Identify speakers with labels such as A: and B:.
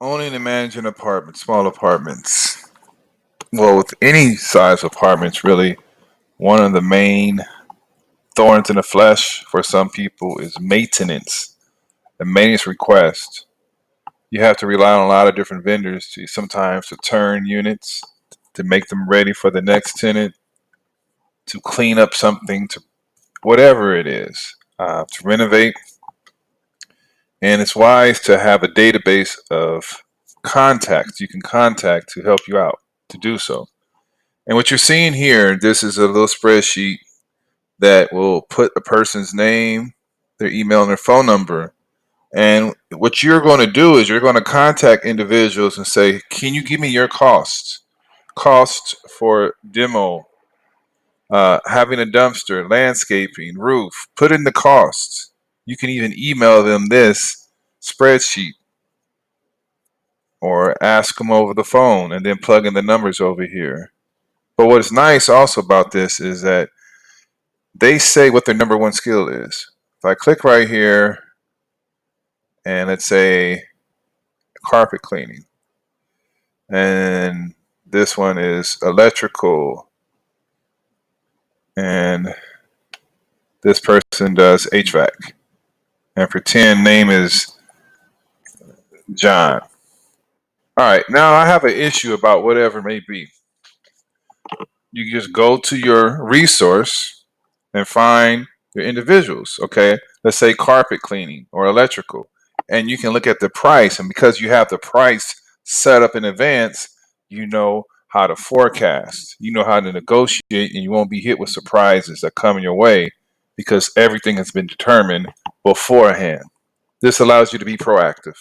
A: Owning and managing apartments, small apartments. Well, with any size apartments, really, one of the main thorns in the flesh for some people is maintenance. The maintenance request. You have to rely on a lot of different vendors to sometimes to turn units, to make them ready for the next tenant, to clean up something, to whatever it is, to renovate. And it's wise to have a database of contacts you can contact to help you out to do so. And what you're seeing here, this is a little spreadsheet that will put a person's name, their email, and their phone number. And what you're going to do is you're going to contact individuals and say, can you give me your costs? Costs for demo, having a dumpster, landscaping, roof. Put in the costs. You can even email them this spreadsheet or ask them over the phone and then plug in the numbers over here. But what's nice also about this is that they say what their number one skill is. If I click right here and let's say carpet cleaning, and this one is electrical, and this person does HVAC, and pretend name is John. All right, now I have an issue about whatever it may be. You just go to your resource and find your individuals. Okay, let's say carpet cleaning or electrical, and you can look at the price. And because you have the price set up in advance, you know how to forecast, you know how to negotiate, and you won't be hit with surprises that come your way because everything has been determined beforehand. This allows you to be proactive.